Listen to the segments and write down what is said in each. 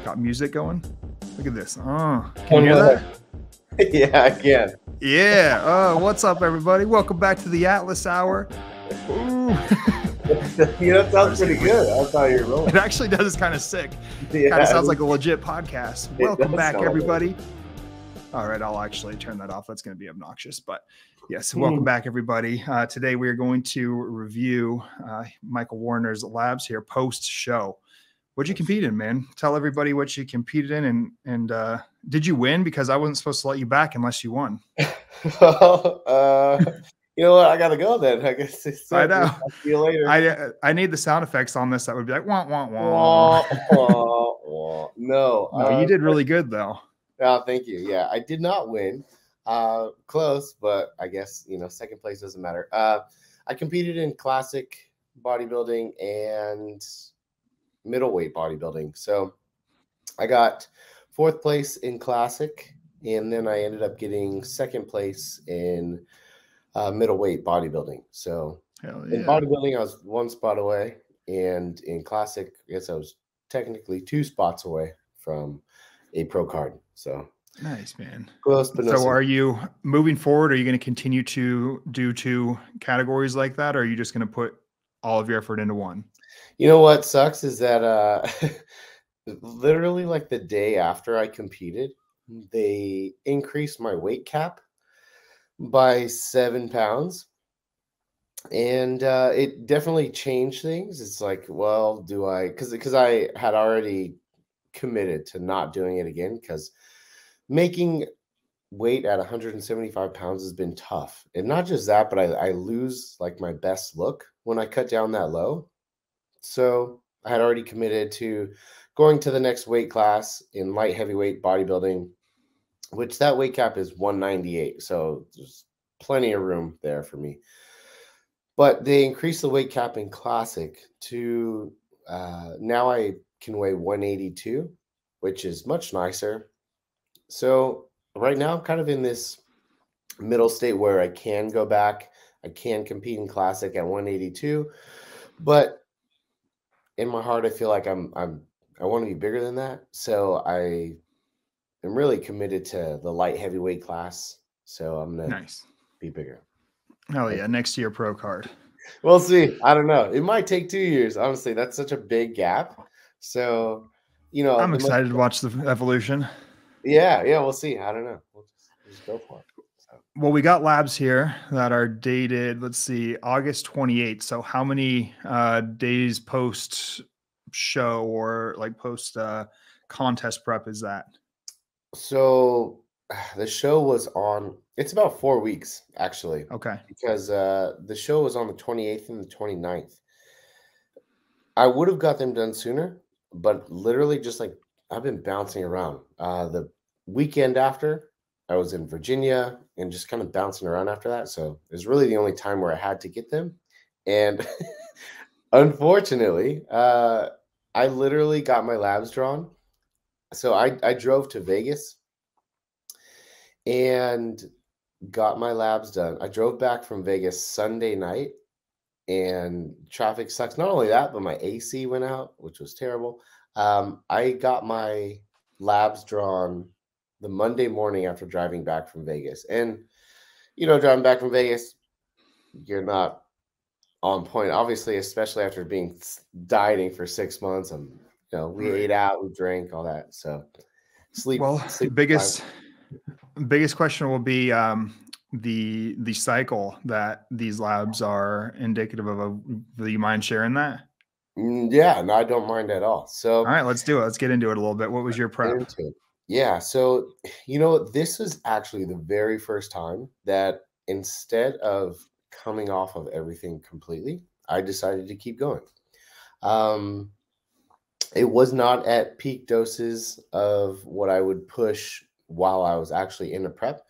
Got music going. Look at this. Oh, can you hear that? Yeah, I can. Yeah. Oh, what's up, everybody? Welcome back to the Atlas Hour. Ooh. That sounds pretty good. I thought you were rolling. It actually does. It's kind of sick. Yeah, Kind of sounds like a legit podcast. Welcome back, sound everybody. All right, I'll actually turn that off. That's going to be obnoxious, but yes, welcome back, everybody. Today we are going to review Michael Warner's labs here post-show. What'd you compete in, man? Tell everybody what you competed in, and did you win? Because I wasn't supposed to let you back unless you won. Well, you know what? I gotta go then. I guess. I know. I'll see you later. I need the sound effects on this that would be like wah wah wah. No, You did really good though. Oh, thank you. Yeah, I did not win. Close, but I guess second place doesn't matter. I competed in classic bodybuilding and middleweight bodybuilding. So I got fourth place in classic, and then I ended up getting second place in middleweight bodybuilding. So in bodybuilding, I was one spot away, and in classic, I guess I was technically 2 spots away from a pro card. So nice, man. Close, but so are you moving forward? Are you going to continue to do 2 categories like that, or are you just going to put all of your effort into one? You know what sucks is that literally like the day after I competed, they increased my weight cap by 7 pounds. And it definitely changed things. It's like, well, do I, because I had already committed to not doing it again, because making weight at 175 pounds has been tough. And not just that, but I lose like my best look when I cut down that low. So I had already committed to going to the next weight class in light heavyweight bodybuilding, which that weight cap is 198. So there's plenty of room there for me. But they increased the weight cap in classic to now I can weigh 182, which is much nicer. So right now I'm kind of in this middle state where I can go back. I can compete in classic at 182, but in my heart, I feel like I want to be bigger than that. So I am really committed to the light heavyweight class. So I'm gonna be bigger. Oh yeah, next year pro card. We'll see. I don't know. It might take 2 years. Honestly, that's such a big gap. So, I'm excited to watch the evolution. Yeah, we'll see. I don't know. We'll just go for it. So. Well, we got labs here that are dated, let's see, August 28th. So how many days post show or like post contest prep is that? So the show was on, it's about 4 weeks actually. Okay. Because the show was on the 28th and the 29th. I would have got them done sooner, but literally just like I've been bouncing around. The weekend after, I was in Virginia and just kind of bouncing around after that. So it was really the only time where I had to get them. And unfortunately, I literally got my labs drawn. So I drove to Vegas and got my labs done. I drove back from Vegas Sunday night, and traffic sucks. Not only that, but my AC went out, which was terrible. I got my labs drawn the Monday morning after driving back from Vegas. And, driving back from Vegas, you're not on point, obviously, especially after being dieting for 6 months. And, we ate out, we drank, all that. So sleep. Well, biggest question will be the cycle that these labs are indicative of. Do you mind sharing that? Yeah, no, I don't mind at all. So all right, let's do it. Let's get into it a little bit. What was your prep? Yeah, so this was actually the very first time that instead of coming off of everything completely, I decided to keep going. It was not at peak doses of what I would push while I was actually in a prep,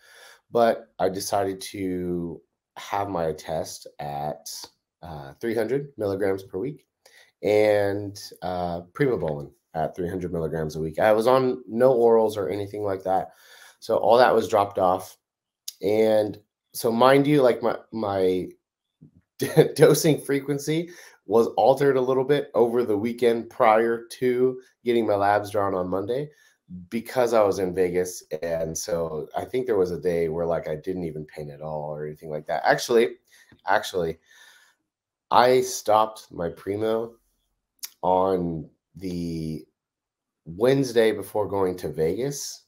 but I decided to have my test at 300 milligrams per week and primobolan at 300 milligrams a week. I was on no orals or anything like that. So all that was dropped off. And so mind you, like my dosing frequency was altered a little bit over the weekend prior to getting my labs drawn on Monday because I was in Vegas. And so I think there was a day where like I didn't even paint at all or anything like that. Actually, I stopped my primo on the Wednesday before going to Vegas.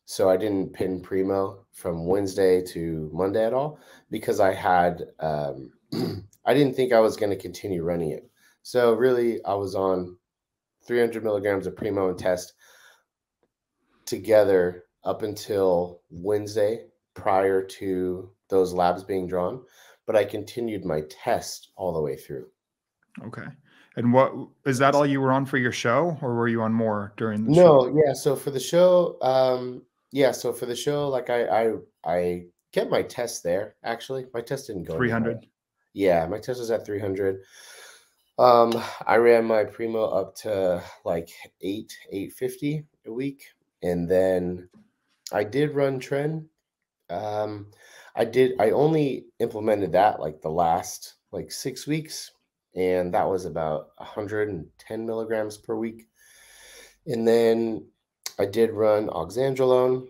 So I didn't pin primo from Wednesday to Monday at all because I had I didn't think I was going to continue running it. So really I was on 300 milligrams of primo and test together up until Wednesday prior to those labs being drawn, but I continued my test all the way through. Okay. And what is that all you were on for your show, or were you on more during the show? No, yeah. So for the show, like I kept my test there. Actually, my test didn't go 300. Yeah, my test was at 300. I ran my primo up to like 850 a week, and then I did run trend. I only implemented that like the last like 6 weeks, and that was about 110 milligrams per week. And then I did run oxandrolone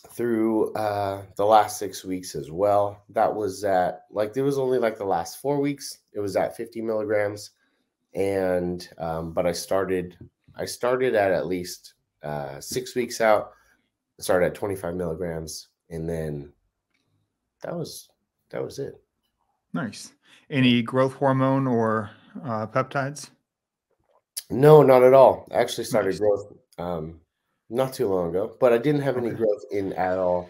through the last 6 weeks as well. That was at like, there was only like the last 4 weeks. It was at 50 milligrams. And, but I started at least 6 weeks out. I started at 25 milligrams. And then that was it. Nice. Any growth hormone or peptides? No, not at all. I actually started Nice. growth not too long ago, but I didn't have any growth in at all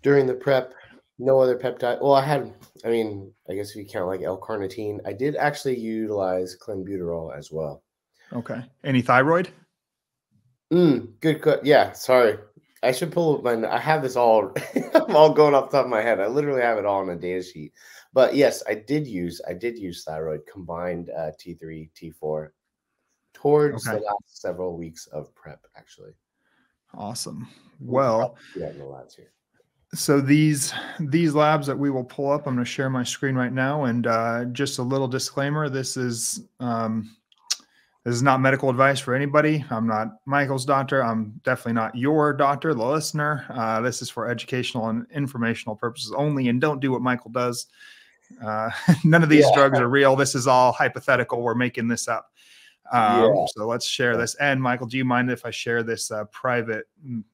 during the prep. No other peptide. Well, I guess if you count like L-carnitine, I did actually utilize clenbuterol as well. Okay. Any thyroid? Good cut. Yeah, sorry. I should pull up I have this all, I'm all going off the top of my head. I literally have it all on a data sheet. But yes, I did use thyroid combined T3, T4 towards the last several weeks of prep, actually. Awesome. Well, yeah, in the labs here. So these labs that we will pull up, I'm going to share my screen right now. And just a little disclaimer: this is not medical advice for anybody. I'm not Michael's doctor. I'm definitely not your doctor, the listener. This is for educational and informational purposes only. And don't do what Michael does. None of these drugs are real. This is all hypothetical. We're making this up. So let's share this. And Michael, do you mind if I share this private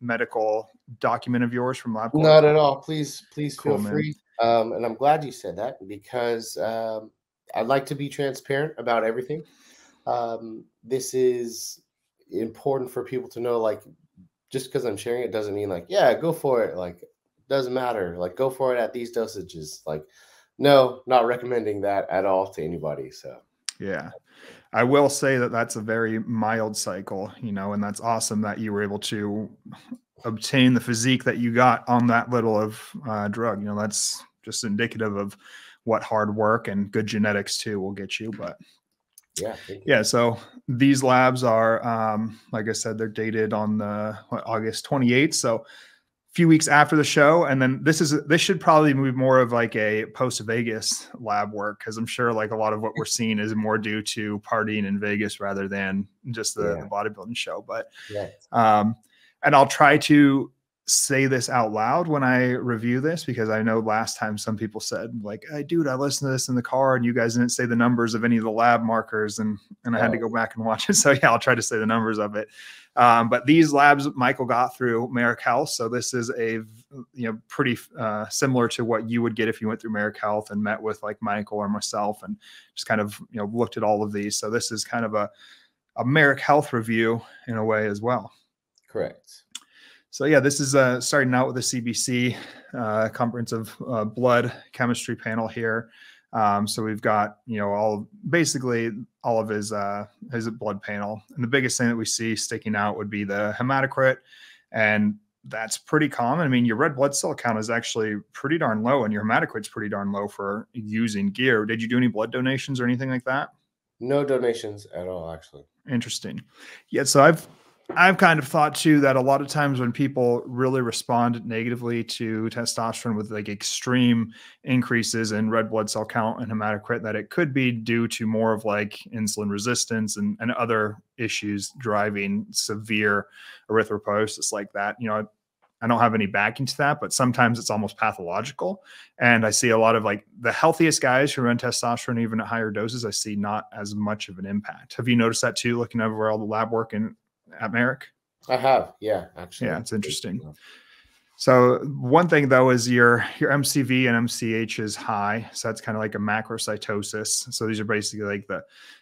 medical document of yours from LabCorp? Not at all. Please feel free. And I'm glad you said that because I'd like to be transparent about everything. This is important for people to know, like, just because I'm sharing it doesn't mean like, yeah, go for it. Like, doesn't matter. Like, go for it at these dosages. Like, no, not recommending that at all to anybody. So, yeah. I will say that that's a very mild cycle, and that's awesome that you were able to obtain the physique that you got on that little of drug. That's just indicative of what hard work and good genetics too will get you. But yeah. So these labs are, like I said, they're dated on the August 28th. So few weeks after the show. And then this should probably be more of like a post Vegas lab work, because I'm sure like a lot of what we're seeing is more due to partying in Vegas rather than just the bodybuilding show. But and I'll try to say this out loud when I review this, because I know last time some people said like, hey dude, I listened to this in the car and you guys didn't say the numbers of any of the lab markers, and I had to go back and watch it. So yeah, I'll try to say the numbers of it. But these labs Michael got through Marek Health. So this is a, pretty similar to what you would get if you went through Marek Health and met with like Michael or myself and just kind of, looked at all of these. So this is kind of a Marek Health review in a way as well. Correct. So yeah, this is starting out with the CBC comprehensive blood chemistry panel here. So we've got, basically all of his blood panel. And the biggest thing that we see sticking out would be the hematocrit. And that's pretty common. I mean, your red blood cell count is actually pretty darn low, and your hematocrit's pretty darn low for using gear. Did you do any blood donations or anything like that? No donations at all, actually. Interesting. Yeah. So I've kind of thought too that a lot of times when people really respond negatively to testosterone with like extreme increases in red blood cell count and hematocrit, that it could be due to more of like insulin resistance and other issues driving severe erythropoiesis like that. You know, I don't have any backing to that, but sometimes it's almost pathological. And I see a lot of like the healthiest guys who run testosterone, even at higher doses, I see not as much of an impact. Have you noticed that too, looking over all the lab work at Marek? I have, yeah, actually. Yeah, it's interesting. So one thing though is your MCV and MCH is high. So that's kind of like a macrocytosis. So these are basically like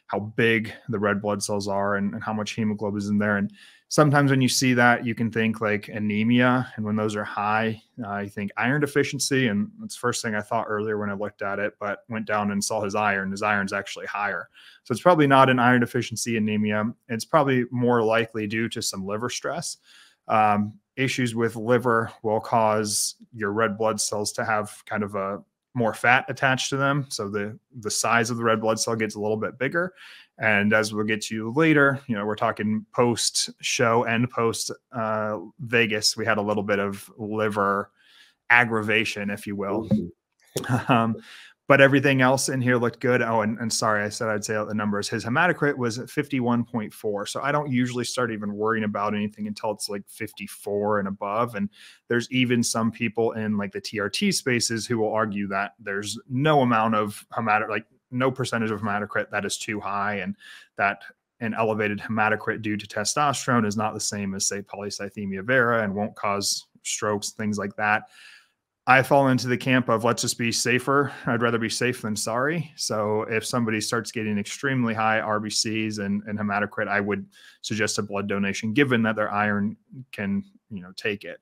how big the red blood cells are and how much hemoglobin is in there. And sometimes when you see that, you can think like anemia. And when those are high, you think iron deficiency. And that's the first thing I thought earlier when I looked at it, but went down and saw his iron. His iron's actually higher. So it's probably not an iron deficiency anemia. It's probably more likely due to some liver stress. Issues with liver will cause your red blood cells to have kind of a more fat attached to them. So the size of the red blood cell gets a little bit bigger. And as we'll get to later, you know, we're talking post show and post Vegas, we had a little bit of liver aggravation, if you will. But everything else in here looked good. Oh, and sorry, I said I'd say out the numbers. His hematocrit was 51.4. So I don't usually start even worrying about anything until it's like 54 and above. And there's even some people in like the TRT spaces who will argue that there's no amount of hematocrit, like no percentage of hematocrit that is too high, and that an elevated hematocrit due to testosterone is not the same as, say, polycythemia vera and won't cause strokes, things like that. I fall into the camp of let's just be safer. I'd rather be safe than sorry. So if somebody starts getting extremely high RBCs and hematocrit, I would suggest a blood donation, given that their iron can, you know, take it.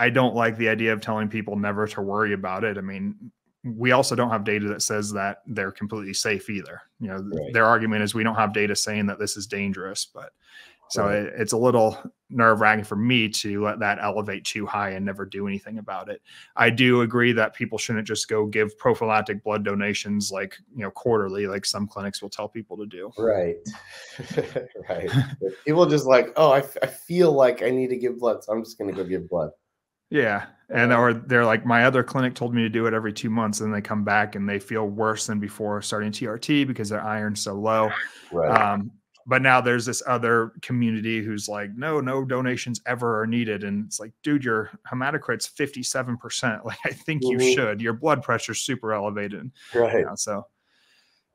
I don't like the idea of telling people never to worry about it. I mean, we also don't have data that says that they're completely safe either. You know, right. Their argument is we don't have data saying that this is dangerous, but so right. It's a little nerve-wracking for me to let that elevate too high and never do anything about it. I do agree that people shouldn't just go give prophylactic blood donations like, you know, quarterly, like some clinics will tell people to do. Right. Right. People just like, oh, I feel like I need to give blood, so I'm just going to go give blood. Yeah. And or they're like, my other clinic told me to do it every 2 months, and they come back and they feel worse than before starting TRT because their iron's so low. Right. But now there's this other community who's like, no donations ever are needed. And it's like, dude, your hematocrit's 57%. Like, I think you should. Your blood pressure's super elevated. Right. You know, so,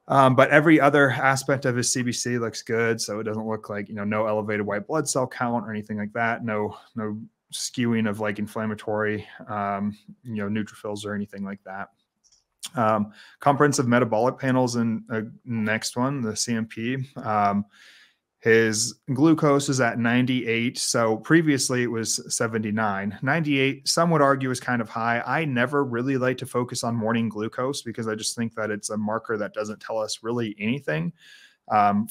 but every other aspect of his CBC looks good. So it doesn't look like, you know, no elevated white blood cell count or anything like that. No skewing of like inflammatory, you know, neutrophils or anything like that. Comprehensive metabolic panels in next one, the CMP. His glucose is at 98. So previously it was 79. 98, some would argue, is kind of high. I never really like to focus on morning glucose because I just think that it's a marker that doesn't tell us really anything.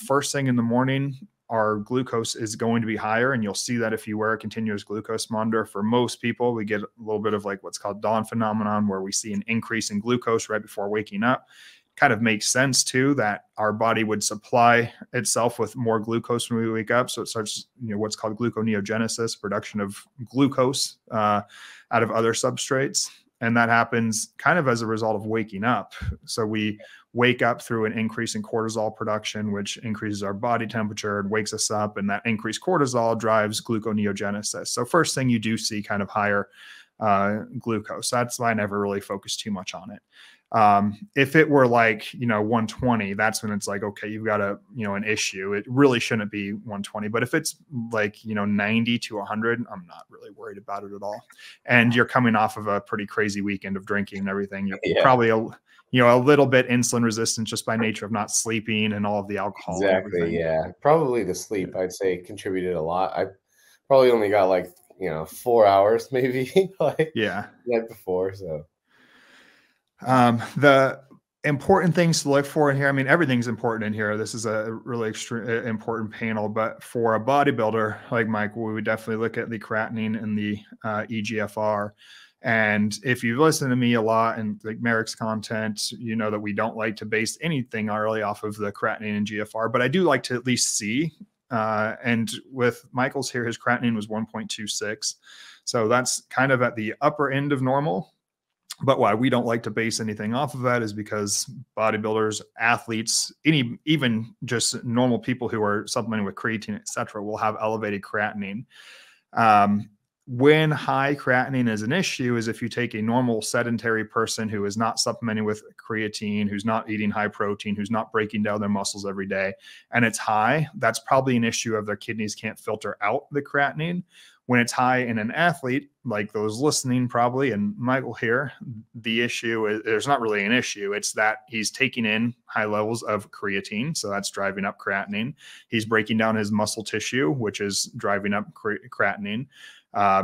First thing in the morning, our glucose is going to be higher, and you'll see that if you wear a continuous glucose monitor. For most people, we get a little bit of like what's called dawn phenomenon, where we see an increase in glucose right before waking up. Kind of makes sense too that our body would supply itself with more glucose when we wake up. So it starts, you know, what's called gluconeogenesis, production of glucose out of other substrates. And that happens kind of as a result of waking up. So we wake up through an increase in cortisol production, which increases our body temperature and wakes us up. And that increased cortisol drives gluconeogenesis. So first thing you do see kind of higher glucose. That's why I never really focused too much on it. If it were like, you know, 120, that's when it's like, okay, you've got an issue. It really shouldn't be 120, but if it's like, 90 to 100, I'm not really worried about it at all. And you're coming off of a pretty crazy weekend of drinking and everything. You're probably a little bit insulin resistant just by nature of not sleeping and all of the alcohol. Exactly. Yeah. Probably the sleep, I'd say, contributed a lot. I probably only got 4 hours maybe night before. So the important things to look for in here, I mean, everything's important in here. This is a really important panel, but for a bodybuilder like Mike, we would definitely look at the creatinine and the EGFR. And if you've listened to me a lot and like Marek's content, you know that we don't like to base anything really off of the creatinine and GFR, but I do like to at least see And with Michael's here, his creatinine was 1.26. So that's kind of at the upper end of normal. But why we don't like to base anything off of that is because bodybuilders, athletes, even just normal people who are supplementing with creatine, et cetera, will have elevated creatinine. When high creatinine is an issue is if you take a normal sedentary person who is not supplementing with creatine, who's not eating high protein, who's not breaking down their muscles every day, and it's high, that's probably an issue of their kidneys can't filter out the creatinine. When it's high in an athlete, like those listening probably, and Michael here, the issue is there's not really an issue. It's that he's taking in high levels of creatine, so that's driving up creatinine. He's breaking down his muscle tissue, which is driving up creatinine.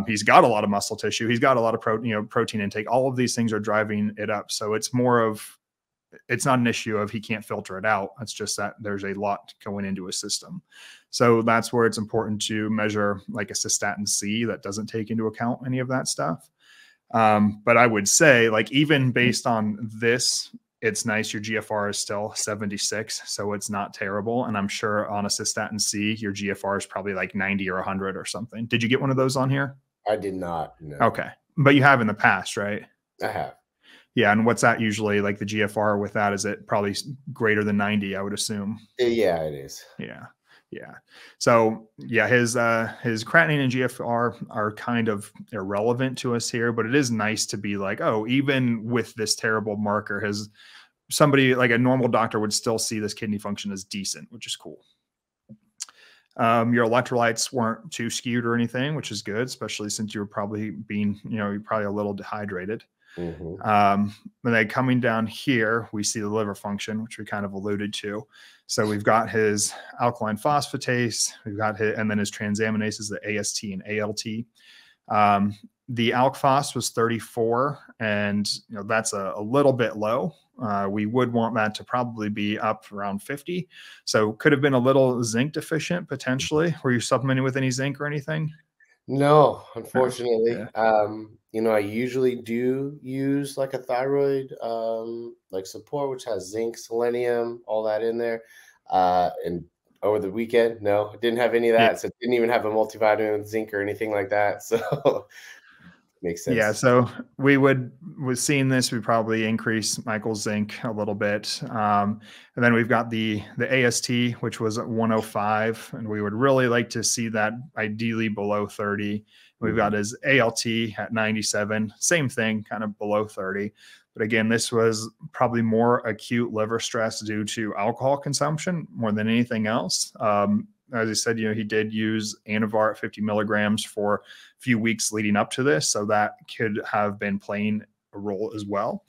He's got a lot of muscle tissue. He's got a lot of protein intake. All of these things are driving it up. So it's not an issue of he can't filter it out. It's just that there's a lot going into his system. So that's where it's important to measure like a cystatin C that doesn't take into account any of that stuff. But I would say, like, even based on this, it's nice. Your GFR is still 76, so it's not terrible. And I'm sure on a cystatin C, your GFR is probably like 90 or 100 or something. Did you get one of those on here? I did not. No. Okay. But you have in the past, right? I have. Yeah. And what's that usually, like the GFR with that? Is it probably greater than 90, I would assume? Yeah, it is. Yeah. Yeah. So yeah, his creatinine and GFR are kind of irrelevant to us here, but it is nice to be like, oh, even with this terrible marker, somebody like a normal doctor would still see this kidney function as decent, which is cool. Your electrolytes weren't too skewed or anything, which is good, especially since you were probably you're probably a little dehydrated. Mm-hmm. And then coming down here, we see the liver function, which we kind of alluded to. So we've got his alkaline phosphatase, and then his transaminases, the AST and ALT. The alk phos was 34, and that's a little bit low. We would want that to probably be up around 50. So could have been a little zinc deficient potentially. Were you supplementing with any zinc or anything? No, unfortunately. Yeah. I usually do use like a thyroid like support, which has zinc, selenium, all that in there. And over the weekend, no, I didn't have any of that. Yeah. So it didn't even have a multivitamin with zinc or anything like that. So makes sense. Yeah, so with seeing this, we probably increase Michael's zinc a little bit. And then we've got the AST, which was at 105, and we would really like to see that ideally below 30. We've got his ALT at 97, same thing, kind of below 30. But again, this was probably more acute liver stress due to alcohol consumption more than anything else. As I said, he did use Anavar at 50 milligrams for a few weeks leading up to this. So that could have been playing a role as well.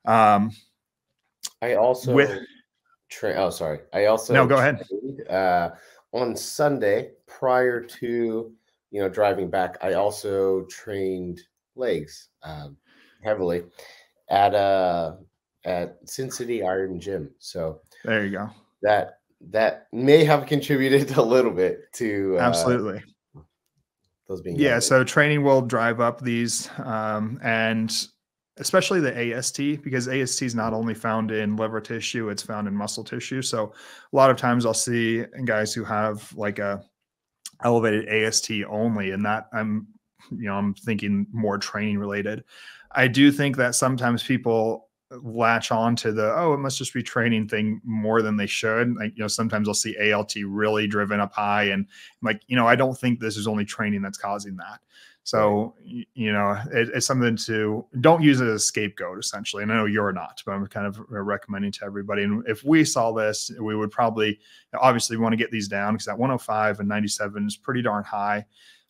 I also No, go ahead. On Sunday, prior to, driving back, I also trained legs heavily at Sin City Iron Gym. So there you go. That may have contributed a little bit to absolutely those being elevated. So training will drive up these and especially the AST, because AST is not only found in liver tissue, it's found in muscle tissue. So a lot of times I'll see guys who have like a elevated AST only, and that I'm thinking more training related. I do think that sometimes people latch on to it must just be training thing more than they should. Like, sometimes I'll see ALT really driven up high, and I'm like, I don't think this is only training that's causing that. So, it's something to don't use it as a scapegoat, essentially. And I know you're not, but I'm kind of recommending to everybody. And if we saw this, we would probably obviously want to get these down, because that 105 and 97 is pretty darn high.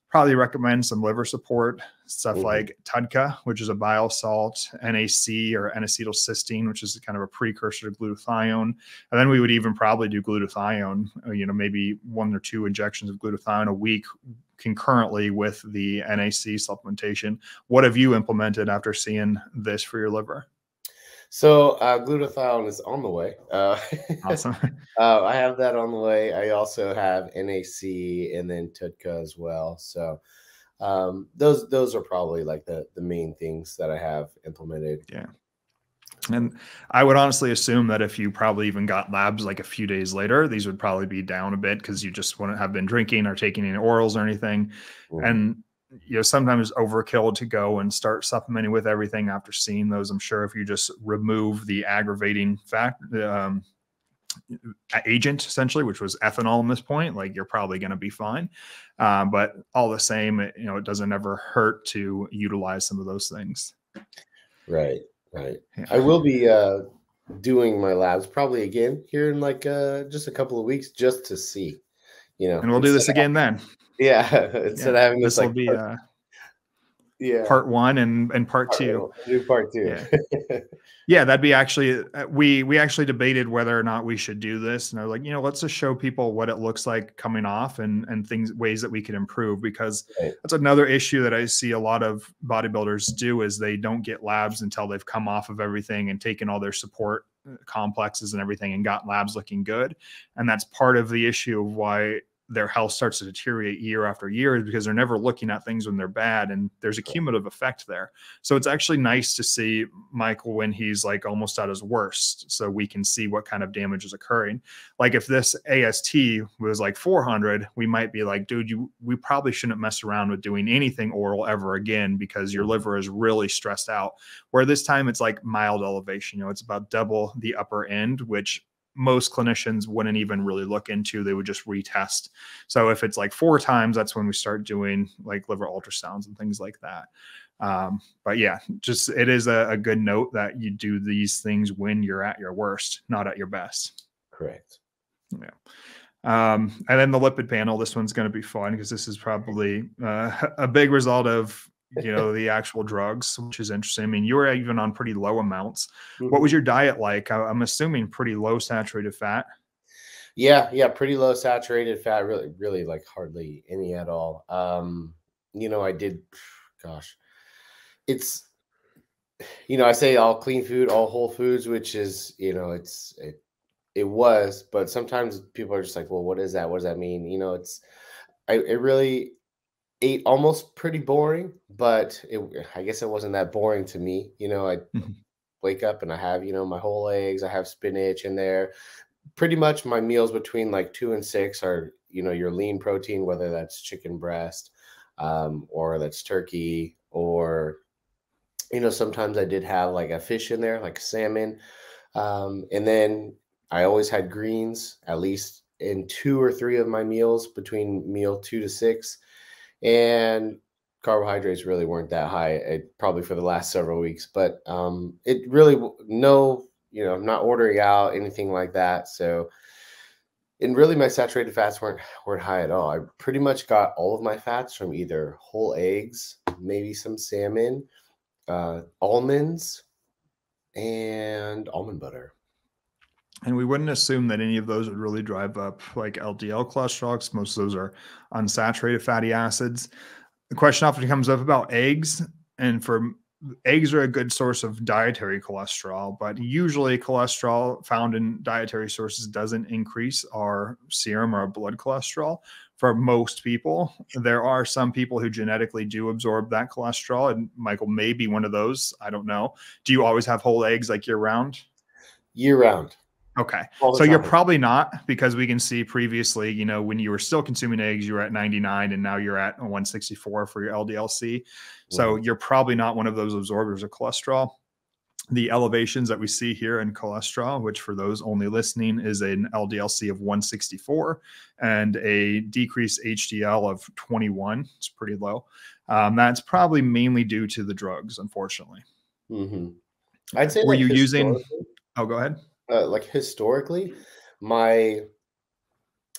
Probably recommend some liver support, stuff like TUDCA, which is a bile salt, NAC or N-acetylcysteine, which is kind of a precursor to glutathione. And then we would even probably do glutathione, maybe 1 or 2 injections of glutathione a week concurrently with the NAC supplementation. What have you implemented after seeing this for your liver? So glutathione is on the way. Awesome. I have that on the way. I also have NAC and then TUDCA as well. So those are probably like the main things that I have implemented. Yeah. And I would honestly assume that if you probably even got labs like a few days later, these would probably be down a bit because you just wouldn't have been drinking or taking any orals or anything. Mhm. And sometimes overkill to go and start supplementing with everything after seeing those. I'm sure if you just remove the aggravating agent essentially, which was ethanol in this point, like you're probably going to be fine. But all the same, it doesn't ever hurt to utilize some of those things. Right, right. Yeah. I will be doing my labs probably again here in like just a couple of weeks just to see, And we'll do instead this again then. instead Yeah. of having this This will like be yeah, part one and part two. do part two. Yeah. Yeah, that'd be actually we actually debated whether or not we should do this, and I was like, let's just show people what it looks like coming off and things ways that we can improve, because Right. that's another issue that I see a lot of bodybuilders do is they don't get labs until they've come off of everything and taken all their support complexes and everything and got labs looking good, and that's part of the issue of why their health starts to deteriorate year after year, is because they're never looking at things when they're bad, and there's a cumulative effect there. So it's actually nice to see Michael when he's like almost at his worst, so we can see what kind of damage is occurring. Like if this AST was like 400, we might be like, dude, we probably shouldn't mess around with doing anything oral ever again because your liver is really stressed out. Where this time it's like mild elevation, it's about double the upper end, which most clinicians wouldn't even really look into. They would just retest. So if it's like 4 times, that's when we start doing like liver ultrasounds and things like that. But yeah, just it is a good note that you do these things when you're at your worst, not at your best. Correct. Yeah. And then the lipid panel, this one's going to be fun because this is probably a big result of the actual drugs, which is interesting. I mean, you were even on pretty low amounts. What was your diet like? I'm assuming pretty low saturated fat. Yeah, pretty low saturated fat, really like hardly any at all. I did, gosh, it's I say all clean food, all whole foods, which is, it was, but sometimes people are just like, well, what is that? What does that mean? It really ate almost pretty boring, but I guess it wasn't that boring to me. I wake up and I have, my whole eggs, I have spinach in there. Pretty much my meals between like 2 and 6 are, your lean protein, whether that's chicken breast, or that's turkey, or, sometimes I did have like a fish in there, like salmon. And then I always had greens, at least in 2 or 3 of my meals between meal 2 to 6. And carbohydrates really weren't that high, probably for the last several weeks, but it really I'm not ordering out anything like that. So, and really my saturated fats weren't high at all. I pretty much got all of my fats from either whole eggs, maybe some salmon, almonds, and almond butter. And we wouldn't assume that any of those would really drive up like LDL cholesterol, because most of those are unsaturated fatty acids. The question often comes up about eggs, and for eggs are a good source of dietary cholesterol, but usually cholesterol found in dietary sources doesn't increase our serum or our blood cholesterol. For most people, there are some people who genetically do absorb that cholesterol, and Michael may be one of those. I don't know. Do you always have whole eggs like year round? Year round. Okay. So you're probably not, because we can see previously, when you were still consuming eggs, you were at 99 and now you're at 164 for your LDL-C. So you're probably not one of those absorbers of cholesterol. The elevations that we see here in cholesterol, which for those only listening is an LDL-C of 164 and a decreased HDL of 21. It's pretty low. That's probably mainly due to the drugs, unfortunately. I'd say were you using, oh, go ahead. Like historically, my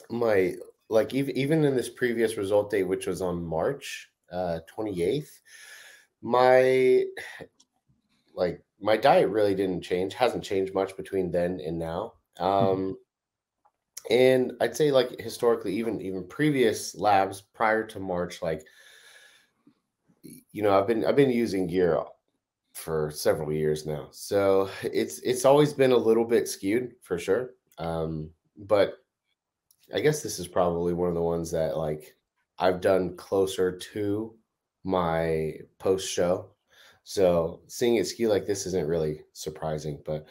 like even in this previous result date, which was on March 28th, my diet really didn't change, hasn't changed much between then and now. And I'd say like historically, even previous labs prior to March, like I've been using gear for several years now, so it's always been a little bit skewed for sure. But I guess this is probably one of the ones that like I've done closer to my post show. So seeing it skew like this isn't really surprising, but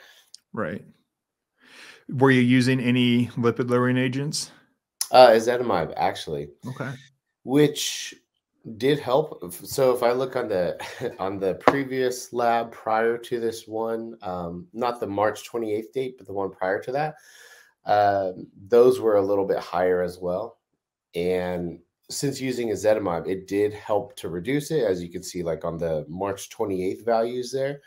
Right. Were you using any lipid lowering agents? ezetimibe actually, Okay. which did help. So if I look on the on the previous lab prior to this one, not the March 28th date, but the one prior to that, those were a little bit higher as well. And since using ezetimibe, it did help to reduce it, as you can see, like on the March 28th values there.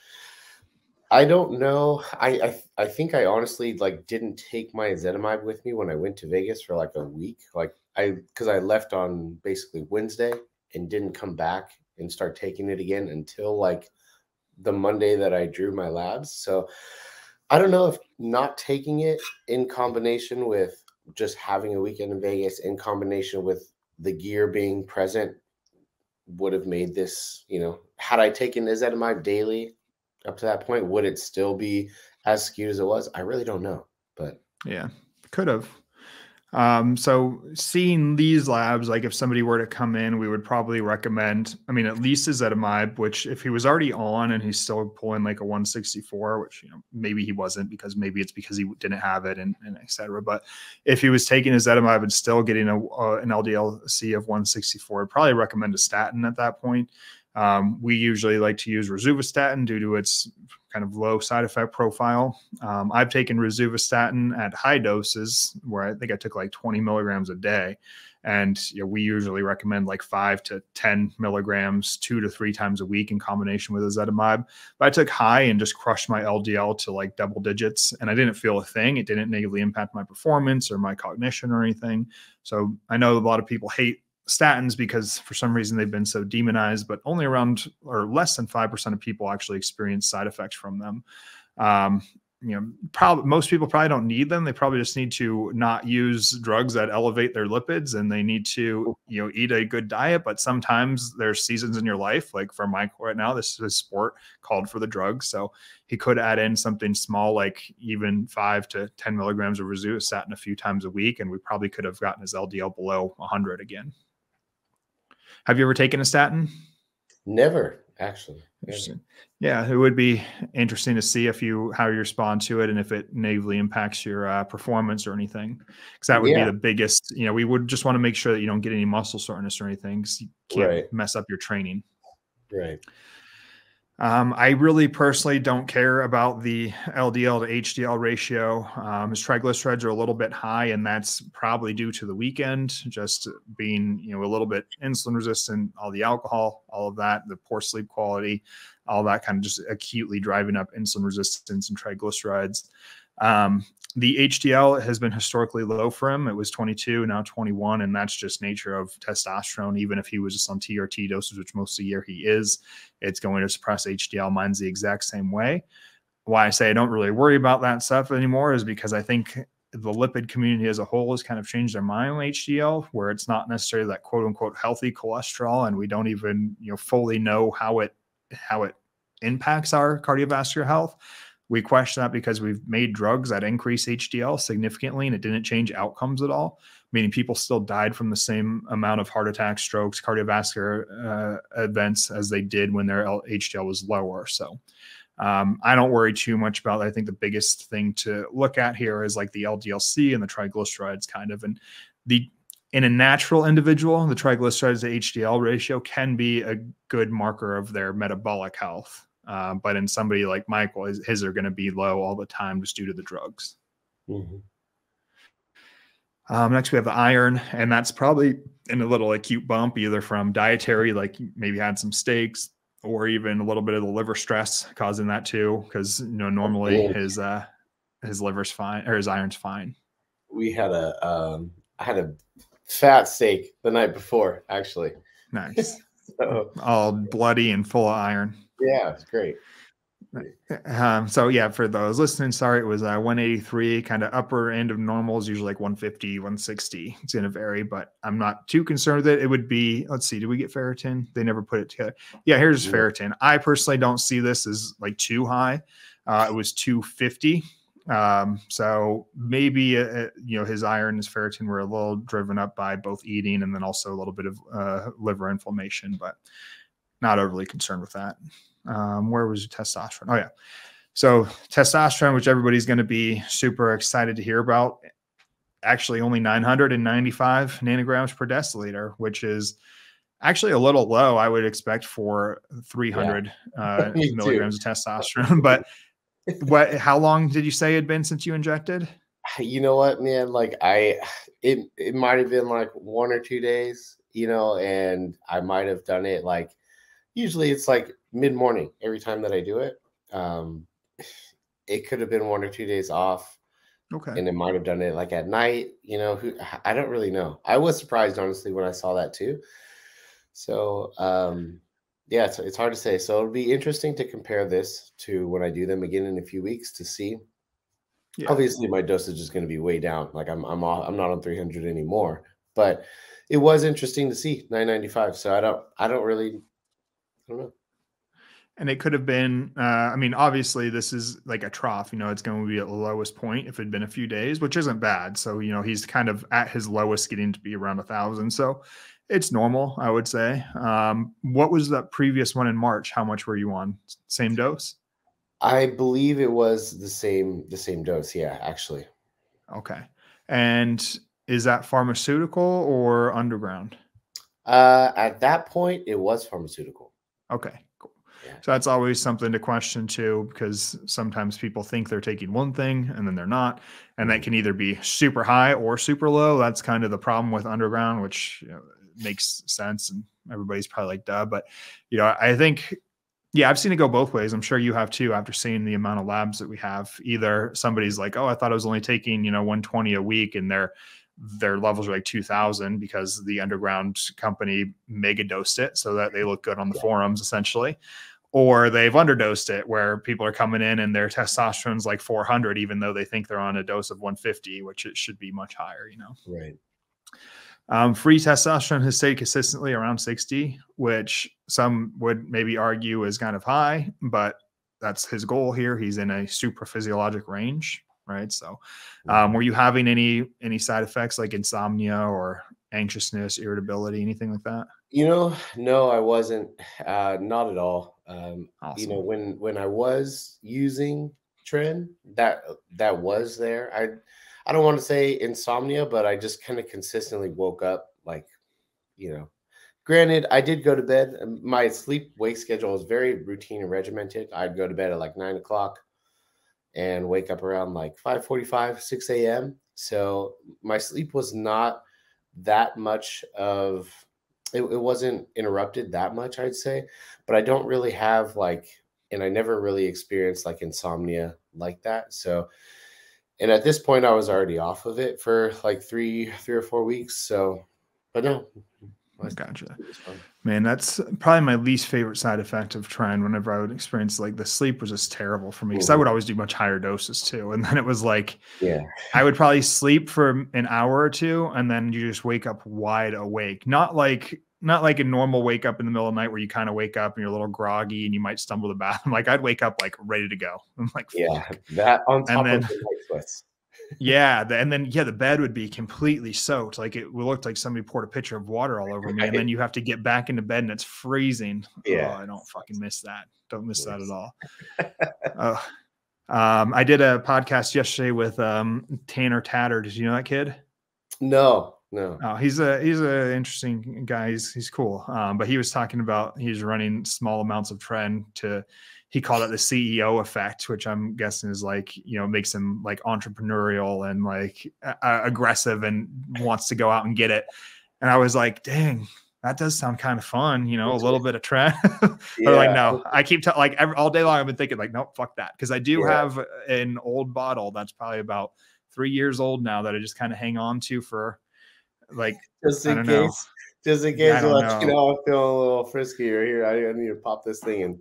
I don't know. I think I honestly like didn't take my ezetimibe with me when I went to Vegas for like a week. Like because I left on basically Wednesday and didn't come back and start taking it again until like the Monday that I drew my labs. So I don't know if not taking it in combination with just having a weekend in Vegas in combination with the gear being present would have made this, had I taken ezetimibe daily up to that point, would it still be as skewed as it was? I really don't know, but Yeah, could have. So seeing these labs, like if somebody were to come in, we would probably recommend, I mean, at least ezetimibe, which if he was already on and he's still pulling like a 164, which, maybe he wasn't because maybe it's because he didn't have it and et cetera. But if he was taking ezetimibe and still getting an LDL-C of 164, I'd probably recommend a statin at that point. We usually like to use rosuvastatin due to its kind of low side effect profile. I've taken rosuvastatin at high doses where I think I took like 20 milligrams a day. And we usually recommend like 5 to 10 milligrams 2 to 3 times a week in combination with ezetimibe. But I took high and just crushed my LDL to like double digits, and I didn't feel a thing. It didn't negatively impact my performance or my cognition or anything. So I know a lot of people hate statins because for some reason they've been so demonized, but only around or less than 5% of people actually experience side effects from them. Probably most people probably don't need them. They probably just need to not use drugs that elevate their lipids, and they need to, eat a good diet. But sometimes there's seasons in your life, like for Mike right now, this is a sport called for the drugs. So he could add in something small, like even 5 to 10 milligrams of rosuvastatin a few times a week. And we probably could have gotten his LDL below 100 again. Have you ever taken a statin? never actually. Interesting. Yeah, it would be interesting to see how you respond to it and if it negatively impacts your performance or anything. Because that would be the biggest. We would just want to make sure that you don't get any muscle soreness or anything, because you can't mess up your training. Right. I really personally don't care about the LDL to HDL ratio. His triglycerides are a little bit high, and that's probably due to the weekend, just being, a little bit insulin resistant, all the alcohol, all of that, the poor sleep quality, all that kind of just acutely driving up insulin resistance and triglycerides. The HDL has been historically low for him. It was 22, now 21, and that's just nature of testosterone. Even if he was just on TRT doses, which most of the year he is, it's going to suppress HDL. Mine's the exact same way. Why I say I don't really worry about that stuff anymore is because I think the lipid community as a whole has kind of changed their mind on HDL, where it's not necessarily that quote unquote healthy cholesterol, and we don't even fully know how it impacts our cardiovascular health. We question that because we've made drugs that increase HDL significantly, and it didn't change outcomes at all, meaning people still died from the same amount of heart attacks, strokes, cardiovascular events as they did when their HDL was lower. So I don't worry too much about that. I think the biggest thing to look at here is like the LDL-C and the triglycerides kind of. And in a natural individual, the triglycerides to HDL ratio can be a good marker of their metabolic health. But in somebody like Michael, his are going to be low all the time just due to the drugs. Mm-hmm. Next, we have the iron, and that's probably in a little acute bump, either from dietary, like maybe had some steaks, or even a little bit of the liver stress causing that too. Because normally his liver's fine, or his iron's fine. I had a fat steak the night before, actually. Nice. All bloody and full of iron. Yeah, it's great. So yeah, for those listening, sorry, it was 183, kind of upper end of normal is usually like 150, 160. It's going to vary, but I'm not too concerned with it. It would be, let's see, did we get ferritin? They never put it together. Yeah, here's ferritin. I personally don't see this as like too high. It was 250. So maybe, his iron, his ferritin were a little driven up by both eating and then also a little bit of liver inflammation, but not overly concerned with that. Where was your testosterone? Oh yeah. So testosterone, which everybody's going to be super excited to hear about, actually only 995 nanograms per deciliter, which is actually a little low. I would expect for 300 Me too. milligrams of testosterone. But how long did you say it had been since you injected? You know what, man? Like it might have been like 1 or 2 days, and I might have done it like, usually it's like mid-morning every time that I do it. It could have been 1 or 2 days off. Okay. And it might have done it like at night, I don't really know. I was surprised, honestly, when I saw that too. So, yeah, it's hard to say. So it'll be interesting to compare this to when I do them again in a few weeks to see. Yeah. Obviously, my dosage is going to be way down. Like I'm not on 300 anymore. But it was interesting to see 995. So I don't know. And it could have been, I mean, obviously this is like a trough, it's going to be at the lowest point if it had been a few days, which isn't bad. So, he's kind of at his lowest getting to be around 1,000. So it's normal, I would say. What was that previous one in March? How much were you on? Same dose? I believe it was the same dose. Yeah, actually. Okay. And is that pharmaceutical or underground? At that point, it was pharmaceutical. Okay, cool. Yeah. So that's always something to question too, because sometimes people think they're taking one thing and then they're not. And that can either be super high or super low. That's kind of the problem with underground, which makes sense. And everybody's probably like, duh. But, I think, yeah, I've seen it go both ways. I'm sure you have too, after seeing the amount of labs that we have. Either somebody's like, oh, I thought I was only taking, 120 a week, and their levels are like 2,000 because the underground company mega dosed it so that they look good on the forums essentially. Or they've underdosed it where people are coming in and their testosterone's like 400, even though they think they're on a dose of 150, which it should be much higher, Right. Free testosterone has stayed consistently around 60, which some would maybe argue is kind of high, but that's his goal here. He's in a super physiologic range, right? So were you having any side effects like insomnia or anxiousness, irritability, anything like that? No, I wasn't. Not at all. Awesome. When I was using Tren, that was there. I don't want to say insomnia, but I just kind of consistently woke up like, granted, I did go to bed. My sleep wake schedule was very routine and regimented. I'd go to bed at like 9 o'clock and wake up around like 5:45, 6 a.m. So my sleep was not that much of, it wasn't interrupted that much, I'd say, but I don't really have and I never really experienced like insomnia like that. So, and at this point I was already off of it for like three or 4 weeks. So, but no. Gotcha. Man, that's probably my least favorite side effect of trying whenever I would experience like the sleep was just terrible for me because I would always do much higher doses too. And then it was like, I would probably sleep for an hour or two and then you just wake up wide awake. Not like a normal wake up in the middle of the night where you kind of wake up and you're a little groggy and you might stumble to the bathroom. Like I'd wake up like ready to go. I'm like, fuck. That on top of the night sweats. Yeah. And then, the bed would be completely soaked. Like it looked like somebody poured a pitcher of water all over me. And then you have to get back into bed and it's freezing. Yeah. Oh, I don't fucking miss that. Don't miss that at all. I did a podcast yesterday with Tanner Tatter. Did you know that kid? No. Oh, he's a interesting guy. He's cool. But he was talking about he's running small amounts of Tren he called it the CEO effect, which I'm guessing is like, makes him like entrepreneurial and like aggressive and wants to go out and get it. And I was like, dang, that does sound kind of fun, a little bit of Tren. But like, no, I keep all day long I've been thinking like, nope, fuck that. Cause I do have an old bottle that's probably about 3 years old now that I just kind of hang on to for like, just in case you're like, I'm feeling a little frisky or here. I need to pop this thing in.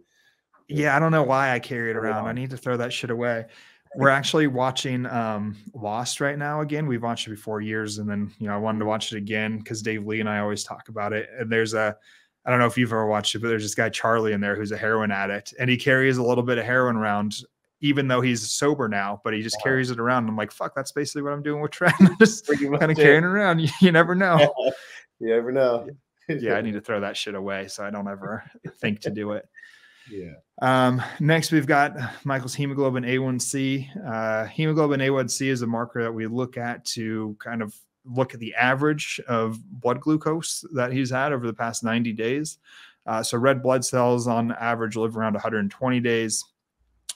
Yeah, I don't know why I carry it around. I need to throw that shit away. We're actually watching Lost right now again. We've watched it before years, and then I wanted to watch it again because Dave Lee and I always talk about it. And there's I don't know if you've ever watched it, but there's this guy Charlie in there who's a heroin addict, and he carries a little bit of heroin around, even though he's sober now. But he just carries it around. I'm like, fuck, that's basically what I'm doing with Trent. I'm just kind of carrying it around. You never know. You never know. Yeah, I need to throw that shit away so I don't ever think to do it. Yeah. Next, we've got Michael's hemoglobin A1C. Hemoglobin A1C is a marker that we look at to kind of look at the average of blood glucose that he's had over the past 90 days. So red blood cells on average live around 120 days.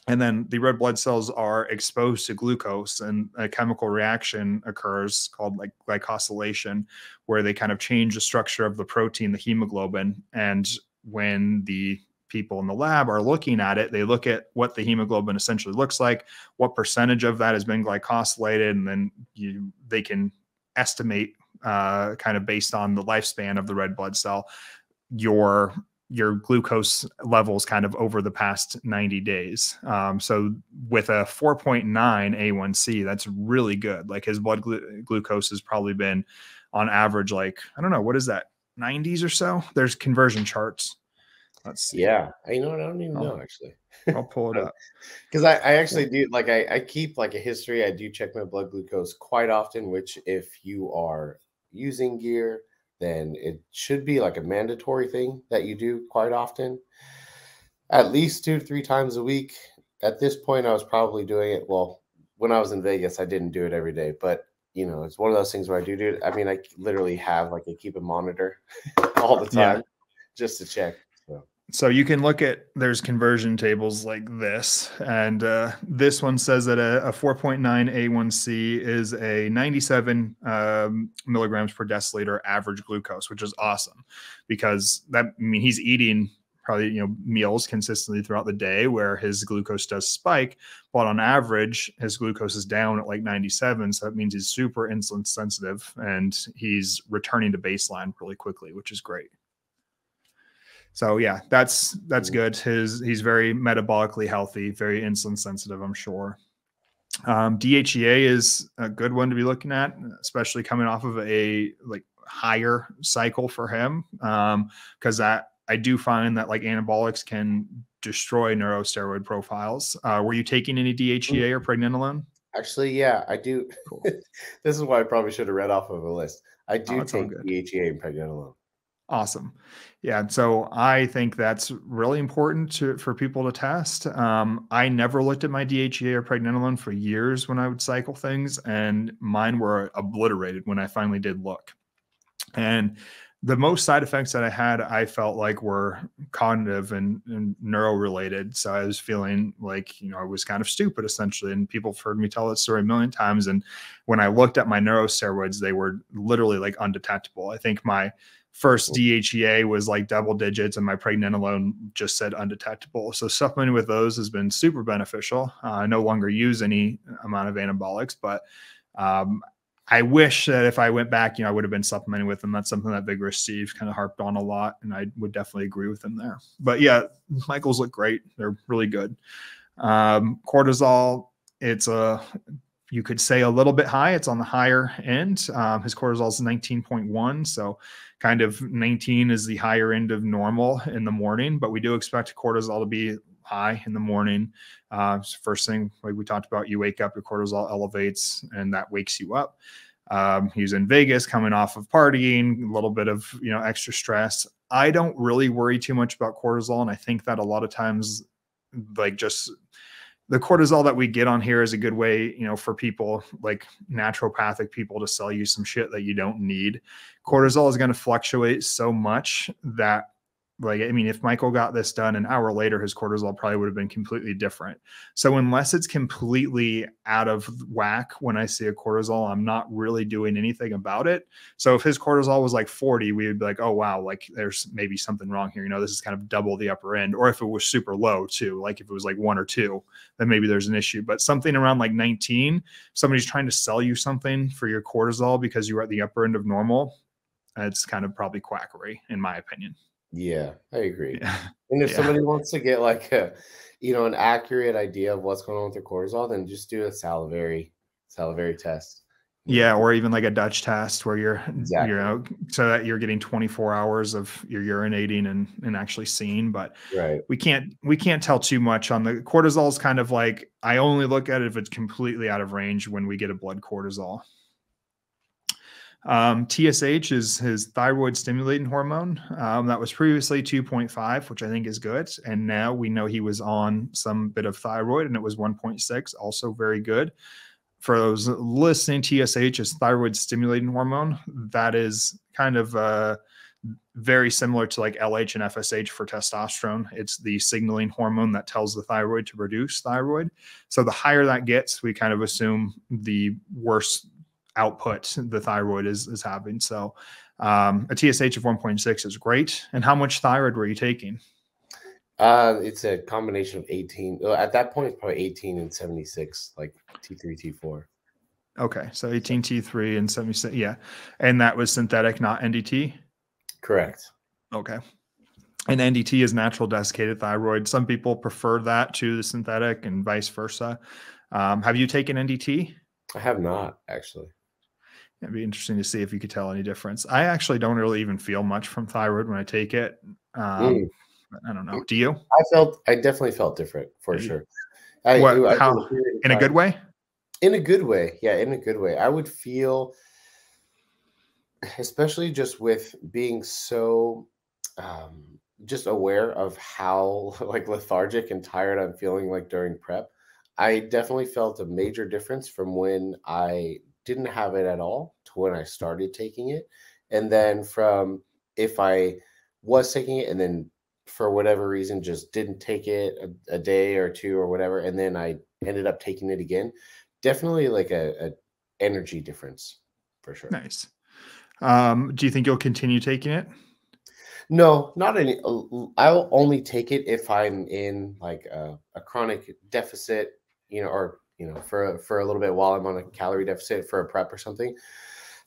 And then the red blood cells are exposed to glucose, and a chemical reaction occurs called like glycosylation, where they kind of change the structure of the protein, the hemoglobin. And when the people in the lab are looking at it, they look at what the hemoglobin essentially looks like, what percentage of that has been glycosylated, and then they can estimate kind of based on the lifespan of the red blood cell, your glucose levels kind of over the past 90 days. So with a 4.9 A1C, that's really good. Like his blood glucose has probably been on average, like, I don't know, what is that? 90s or so? There's conversion charts. Let's see. Yeah. You know what? I don't even know, actually. I'll pull it up. Because I actually do, like, I keep like a history. I do check my blood glucose quite often, which if you are using gear, then it should be like a mandatory thing that you do quite often, at least 2 to 3 times a week. At this point, I was probably doing it. Well, when I was in Vegas, I didn't do it every day, but you know, it's one of those things where I do it. I mean, I literally have like, I keep a monitor all the time just to check. So you can look at, there's conversion tables like this, and this one says that a 4.9 A1C is a 97 milligrams per deciliter average glucose, which is awesome, because that, I mean, he's eating probably, you know, meals consistently throughout the day where his glucose does spike, but on average, his glucose is down at like 97. So that means he's super insulin sensitive and he's returning to baseline really quickly, which is great. So yeah, that's good. He's very metabolically healthy, very insulin sensitive, I'm sure. DHEA is a good one to be looking at, especially coming off of a like higher cycle for him. Because I do find that like anabolics can destroy neurosteroid profiles. Were you taking any DHEA or pregnenolone? Actually, yeah, I do. Cool. This is why I probably should have read off of a list. I do take DHEA and pregnenolone. Awesome. Yeah. So I think that's really important for people to test. I never looked at my DHEA or pregnenolone for years when I would cycle things, and mine were obliterated when I finally did look. And the most side effects that I had, I felt like were cognitive and neuro related. So I was feeling like, you know, I was kind of stupid essentially. And people have heard me tell that story a million times. And when I looked at my neurosteroids, they were literally like undetectable. I think my first DHEA was like double digits and my pregnenolone just said undetectable. So supplementing with those has been super beneficial. I no longer use any amount of anabolics, but I wish that if I went back, you know, I would have been supplementing with them. That's something that Vigorous Steve kind of harped on a lot, and I would definitely agree with him there. But yeah, Michael's look great. They're really good. Cortisol, it's you could say a little bit high. It's on the higher end. His cortisol is 19.1. So kind of 19 is the higher end of normal in the morning, but we do expect cortisol to be high in the morning. First thing, like we talked about, you wake up, your cortisol elevates and that wakes you up. He was in Vegas coming off of partying, a little bit of, you know, extra stress. I don't really worry too much about cortisol. And I think that a lot of times, like just the cortisol that we get on here is a good way, you know, for people like naturopathic people to sell you some shit that you don't need. Cortisol is going to fluctuate so much that, like, I mean, if Michael got this done an hour later, his cortisol probably would have been completely different. So unless it's completely out of whack, when I see a cortisol, I'm not really doing anything about it. So if his cortisol was like 40, we would be like, oh, wow, like there's maybe something wrong here. You know, this is kind of double the upper end. Or if it was super low too, like if it was like 1 or 2, then maybe there's an issue. But something around like 19, somebody's trying to sell you something for your cortisol because you were at the upper end of normal. It's kind of probably quackery, in my opinion. Yeah, I agree. Yeah. And if somebody wants to get like a, you know, an accurate idea of what's going on with their cortisol, then just do a salivary test. Yeah, or even like a Dutch test where you're, you know, so that you're getting 24 hours of your urinating and actually seeing. But we can't tell too much on the cortisol. Is kind of like, I only look at it if it's completely out of range when we get a blood cortisol. TSH is his thyroid stimulating hormone. That was previously 2.5, which I think is good. And now we know he was on some bit of thyroid and it was 1.6, also very good. For those listening, TSH is thyroid stimulating hormone. That is kind of very similar to like LH and FSH for testosterone. It's the signaling hormone that tells the thyroid to produce thyroid. So the higher that gets, we kind of assume the worse output the thyroid is having. So a TSH of 1.6 is great. And how much thyroid were you taking? It's a combination of 18. Well, at that point, it's probably 18 and 76, like T3, T4. Okay, so 18 T3 and 76. Yeah, and that was synthetic, not NDT. Correct. Okay. And NDT is natural desiccated thyroid. Some people prefer that to the synthetic and vice versa. Have you taken NDT? I have not, actually. It'd be interesting to see if you could tell any difference. I actually don't really even feel much from thyroid when I take it. I don't know. Do you? I definitely felt different for sure. How? In a good way? In a good way. Yeah, in a good way. I would feel, especially just with being so just aware of how like lethargic and tired I'm feeling like during prep. I definitely felt a major difference from when I didn't have it at all to when I started taking it. And then from if I was taking it and then for whatever reason just didn't take it a day or two or whatever, and then I ended up taking it again, definitely like a energy difference for sure. Nice. Do you think you'll continue taking it? No, not any. I'll only take it if I'm in like a chronic deficit, or for a little bit while I'm on a calorie deficit for a prep or something.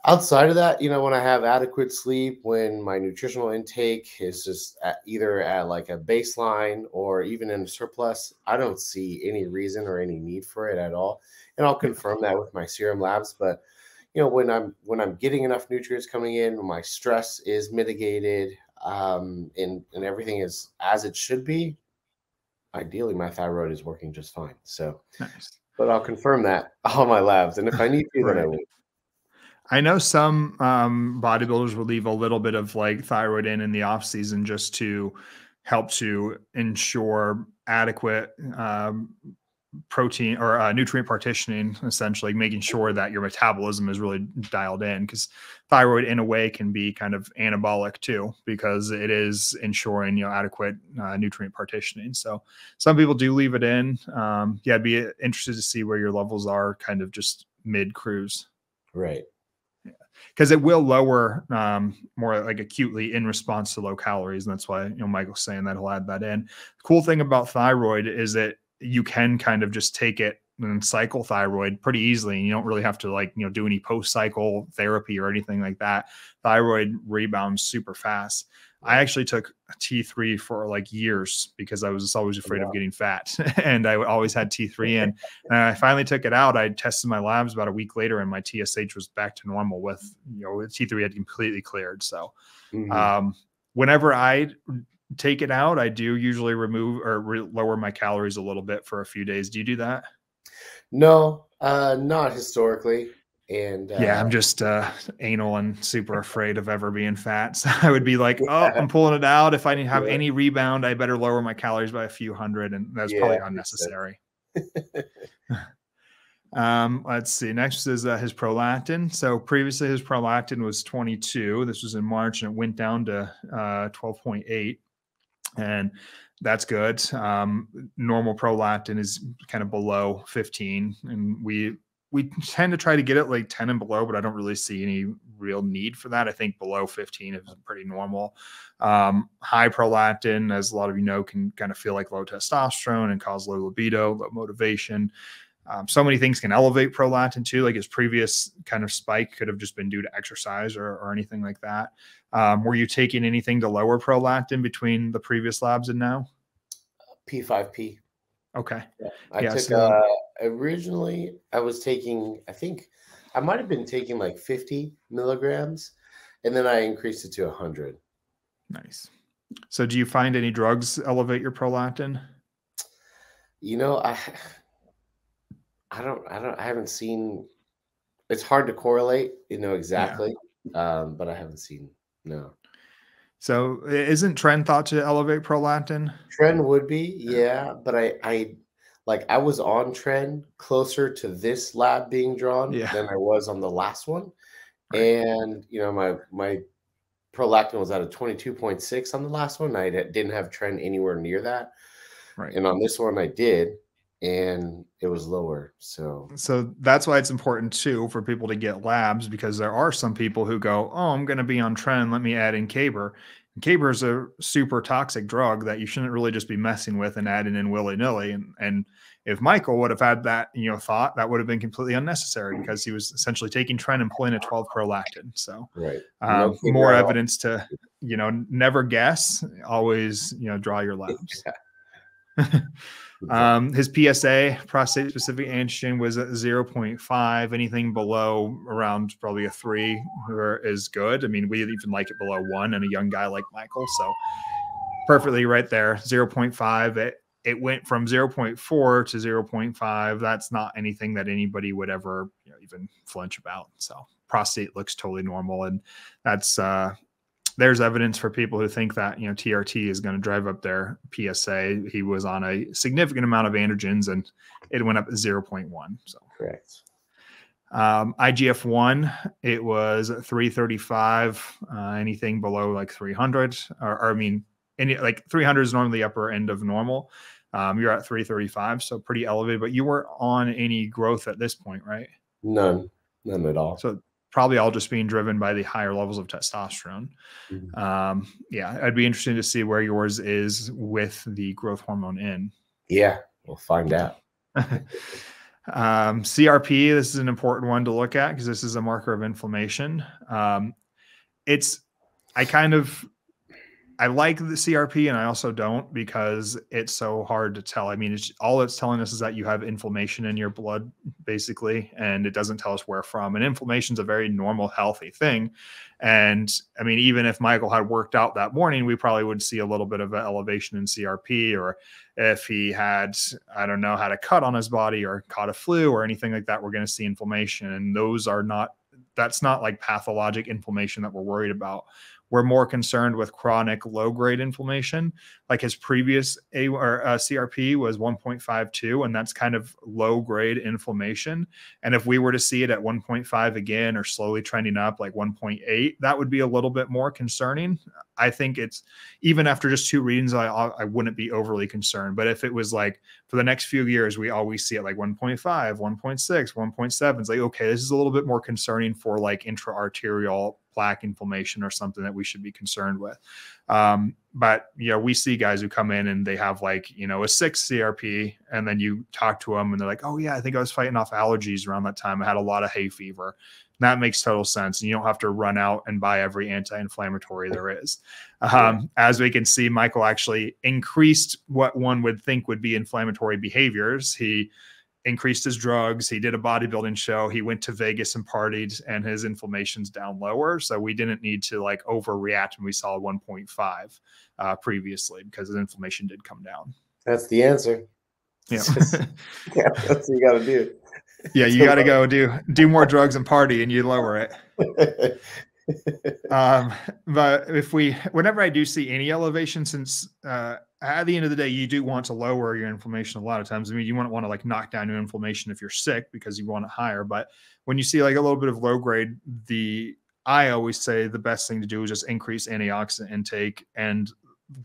Outside of that, when I have adequate sleep, when my nutritional intake is just either at like a baseline or even in a surplus, I don't see any reason or any need for it at all. And I'll confirm that with my serum labs. But when I'm getting enough nutrients coming in, when my stress is mitigated, and everything is as it should be, ideally my thyroid is working just fine. So nice. But I'll confirm that on my labs, and if I need to, right. then I will. I know some bodybuilders will leave a little bit of like thyroid in the off season just to help to ensure adequate protein or nutrient partitioning, essentially making sure that your metabolism is really dialed in, because thyroid in a way can be kind of anabolic too, because it is ensuring adequate nutrient partitioning. So some people do leave it in. Yeah, I'd be interested to see where your levels are kind of just mid cruise. Right. Because it will lower more like acutely in response to low calories. And that's why, Michael's saying that he'll add that in. The cool thing about thyroid is that you can kind of just take it and cycle thyroid pretty easily. And you don't really have to do any post-cycle therapy or anything like that. Thyroid rebounds super fast. I actually took T3 for like years because I was always afraid of getting fat and I always had T3 in. And I finally took it out. I tested my labs about a week later and my TSH was back to normal with, T3 had completely cleared. So whenever I take it out, I do usually remove or lower my calories a little bit for a few days. Do you do that? No, not historically. And yeah, I'm just anal and super afraid of ever being fat. So I would be like, oh, I'm pulling it out. If I didn't have any rebound, I better lower my calories by a few hundred. And that's probably unnecessary. Let's see. Next is his prolactin. So previously his prolactin was 22. This was in March and it went down to 12.8. And that's good. Normal prolactin is kind of below 15. And we tend to try to get it like 10 and below, but I don't really see any real need for that. I think below 15 is pretty normal. High prolactin, as a lot of you know, can kind of feel like low testosterone and cause low libido, low motivation. So many things can elevate prolactin too. Like his previous kind of spike could have just been due to exercise or anything like that. Were you taking anything to lower prolactin between the previous labs and now? P5P. Okay. Yeah. I took originally I was taking, I think I might have been taking like 50 milligrams and then I increased it to 100. Nice. So do you find any drugs elevate your prolactin? I haven't seen, it's hard to correlate, exactly. but I haven't seen, no. So isn't Tren thought to elevate prolactin? Trend would be, yeah, but I was on trend closer to this lab being drawn Yeah, than I was on the last one. right, And, my prolactin was at a 22.6 on the last one. I didn't have trend anywhere near that. right. And on this one I did, and it was lower. So, So that's why it's important too for people to get labs, because there are some people who go, "Oh, I'm going to be on trend. Let me add in Caber." And Caber is a super toxic drug that you shouldn't really just be messing with and adding in willy nilly. And if Michael would have had that, thought, that would have been completely unnecessary because he was essentially taking trend and pulling a 12 prolactin. So right. No more Caber at all. evidence to, never guess. Always, draw your labs. His PSA, prostate specific antigen, was at 0.5. Anything below around probably a 3 is good. I mean, we even like it below 1 in a young guy like Michael. So perfectly right there. 0.5. It went from 0.4 to 0.5. That's not anything that anybody would ever even flinch about. So prostate looks totally normal. And that's there's evidence for people who think that, TRT is going to drive up their PSA. He was on a significant amount of androgens and it went up 0.1. So Correct. IGF-1, it was 335. Anything below like 300, or I mean, like 300 is normally the upper end of normal. You're at 335, so pretty elevated, but you weren't on any growth at this point, right? None at all. So probably all just being driven by the higher levels of testosterone. Yeah, I'd be interested to see where yours is with the growth hormone in. Yeah, we'll find out. CRP, this is an important one to look at because this is a marker of inflammation. I like the CRP and I also don't, because it's so hard to tell. I mean, all it's telling us is that you have inflammation in your blood, basically, and it doesn't tell us where from. And inflammation is a very normal, healthy thing. And I mean, even if Michael had worked out that morning, we probably would see a little bit of an elevation in CRP, or if he had, I don't know, had a cut on his body or caught a flu or anything like that, we're going to see inflammation. And that's not like pathologic inflammation that we're worried about. We're more concerned with chronic low-grade inflammation. Like his previous CRP was 1.52, and that's kind of low-grade inflammation. And if we were to see it at 1.5 again, or slowly trending up like 1.8, that would be a little bit more concerning. I think it's, even after just 2 readings, I wouldn't be overly concerned. But if it was like for the next few years, we always see it like 1.5, 1.6, 1.7, it's like, okay, this is a little bit more concerning for like intra-arterial plaque inflammation or something that we should be concerned with. But we see guys who come in and they have like, a 6 CRP, and then you talk to them and they're like, oh yeah, I think I was fighting off allergies around that time. I had a lot of hay fever. And that makes total sense. And you don't have to run out and buy every anti-inflammatory there is. As we can see, Michael actually increased what one would think would be inflammatory behaviors. He increased his drugs. He did a bodybuilding show. He went to Vegas and partied, and his inflammation's down lower. So we didn't need to like overreact when we saw 1.5 previously, because his inflammation did come down. That's the answer. Yeah, yeah, that's what you got to do. Yeah, you got to go do more drugs and party, and you lower it. But whenever I do see any elevation, since at the end of the day, you do want to lower your inflammation a lot of times. I mean, you want to like knock down your inflammation if you're sick because you want it higher. But when you see like a little bit of low grade, I always say the best thing to do is just increase antioxidant intake. And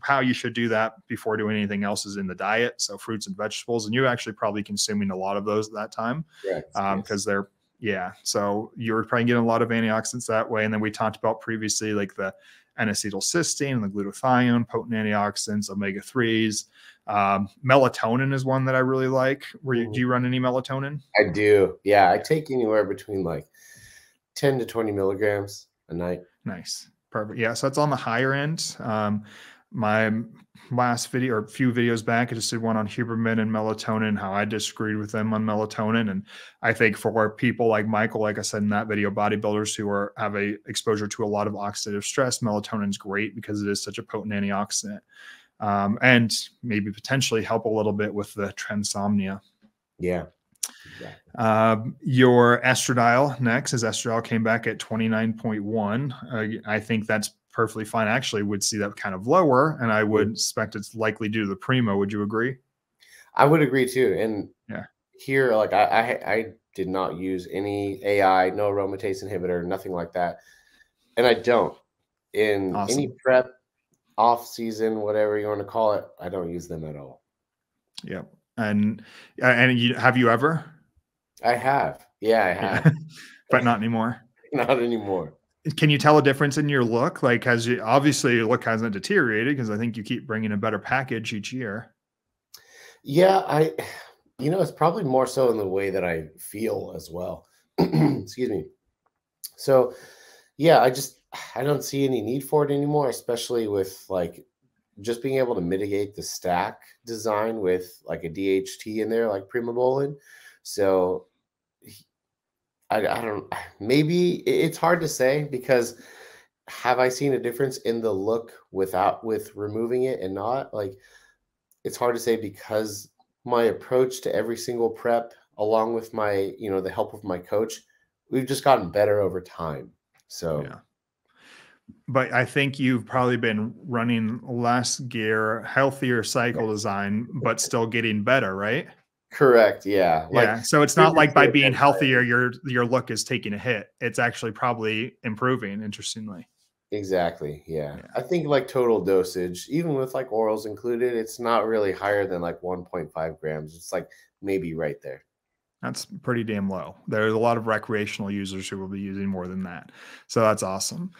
how you should do that before doing anything else is in the diet. So fruits and vegetables, and you're actually probably consuming a lot of those at that time, because they're, so you're probably getting a lot of antioxidants that way. And then we talked about previously, like the N-acetylcysteine and the glutathione, potent antioxidants, omega-3s. Melatonin is one that I really like. Do you run any melatonin? I do. Yeah. I take anywhere between like 10 to 20 milligrams a night. Nice. Perfect. Yeah. So that's on the higher end. My last video, or a few videos back, I just did one on Huberman and melatonin, how I disagreed with them on melatonin. And I think for people like Michael, like I said in that video, bodybuilders who have a exposure to a lot of oxidative stress, melatonin is great because it is such a potent antioxidant, and maybe potentially help a little bit with the transomnia. Yeah. Exactly. Your estradiol next is estradiol came back at 29.1. I think that's perfectly fine. I actually would see that kind of lower, and I would suspect it's likely due to the Primo. Would you agree? I would agree too. And Yeah. here, like I did not use any AI, no aromatase inhibitor, nothing like that. And I don't. In any Awesome. prep, off season, whatever you want to call it, I don't use them at all. Yep. And have you ever? I have. Yeah, I Yeah. have. But not anymore. Not anymore. Can you tell a difference in your look? Like, has you obviously your look hasn't deteriorated because I think you keep bringing a better package each year. Yeah, it's probably more so in the way that I feel as well. Excuse me. So, yeah, I don't see any need for it anymore, especially with like just being able to mitigate the stack design with like a DHT in there, like Primobolan. So I don't, maybe it's hard to say because have I seen a difference in the look with removing it and not? Like, it's hard to say because my approach to every single prep, along with my, the help of my coach, we've just gotten better over time. So Yeah. But I think you've probably been running less gear, healthier cycle design, but still getting better, right? correct. Yeah. Like Yeah. So it's not like previously by I've being been healthier, your look is taking a hit. It's actually probably improving, interestingly. exactly. Yeah. Yeah. I think like total dosage, even with like orals included, it's not really higher than like 1.5 grams. It's like maybe right there. That's pretty damn low. There's a lot of recreational users who will be using more than that. So that's awesome.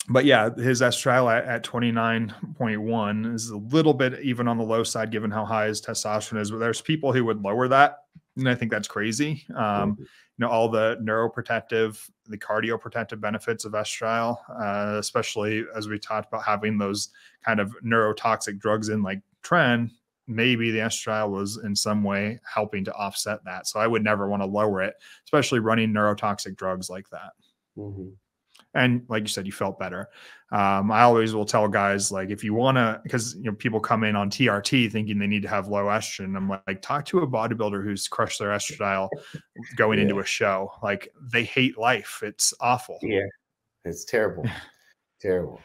But yeah, his estriol at 29.1 is a little bit even on the low side, given how high his testosterone is. But there's people who would lower that. And I think that's crazy. Mhm. All the neuroprotective, the cardioprotective benefits of estriol, especially as we talked about having those kind of neurotoxic drugs in like tren, maybe the estriol was in some way helping to offset that. So I would never want to lower it, especially running neurotoxic drugs like that. Mhm. And like you said, you felt better. I always will tell guys, like, if you want to, because people come in on TRT thinking they need to have low estrogen. I'm like, talk to a bodybuilder who's crushed their estradiol going Yeah. into a show. Like, they hate life. It's awful. Yeah. It's terrible. Terrible.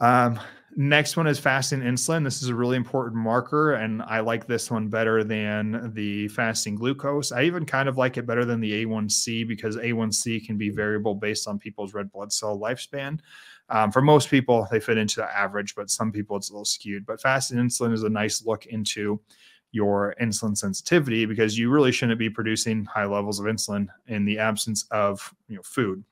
Um, Next one is fasting insulin. This is a really important marker, and I like this one better than the fasting glucose. I even kind of like it better than the A1C because A1C can be variable based on people's red blood cell lifespan. For most people, they fit into the average, but some people it's a little skewed. But fasting insulin is a nice look into your insulin sensitivity because you really shouldn't be producing high levels of insulin in the absence of food.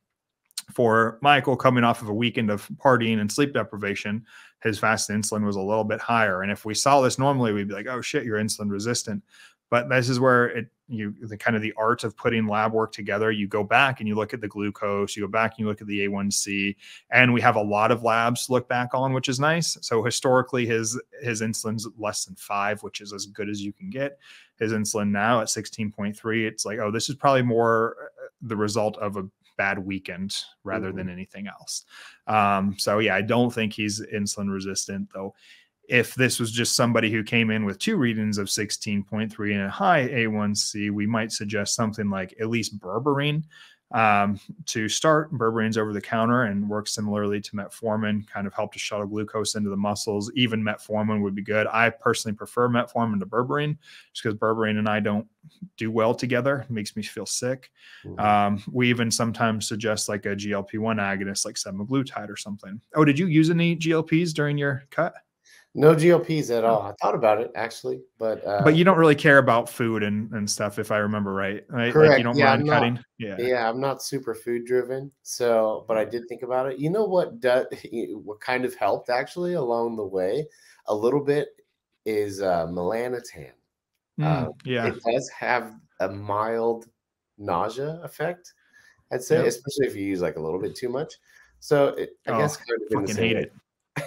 For Michael, coming off of a weekend of partying and sleep deprivation, his fasting insulin was a little bit higher. And if we saw this normally, we'd be like, oh shit, you're insulin resistant. But this is where the kind of the art of putting lab work together. You go back and you look at the glucose, you go back and you look at the A1C, and we have a lot of labs to look back on, which is nice. So historically, his insulin's less than 5, which is as good as you can get. His insulin now at 16.3, it's like, oh, this is probably more the result of a bad weekend rather than anything else. So yeah, I don't think he's insulin resistant, though. If this was just somebody who came in with 2 readings of 16.3 and a high A1C, we might suggest something like at least berberine to start. Berberine's over the counter and works similarly to metformin, kind of help to shuttle glucose into the muscles. Even metformin would be good. I personally prefer metformin to berberine just because berberine and I don't do well together. It makes me feel sick. We even sometimes suggest like a GLP-1 agonist like semaglutide or something. Oh, did you use any GLPs during your cut? No GLPs at No. all. I thought about it actually, but you don't really care about food and stuff, if I remember right? Like you correct. don't Yeah, mind cutting? Yeah. yeah, I'm not super food driven. So, but I did think about it. You know what kind of helped actually along the way a little bit is melanotan. Yeah. It does have a mild nausea effect, I'd say, Yep. especially if you use like a little bit too much. So I Oh, guess kind of in the fucking same hate way.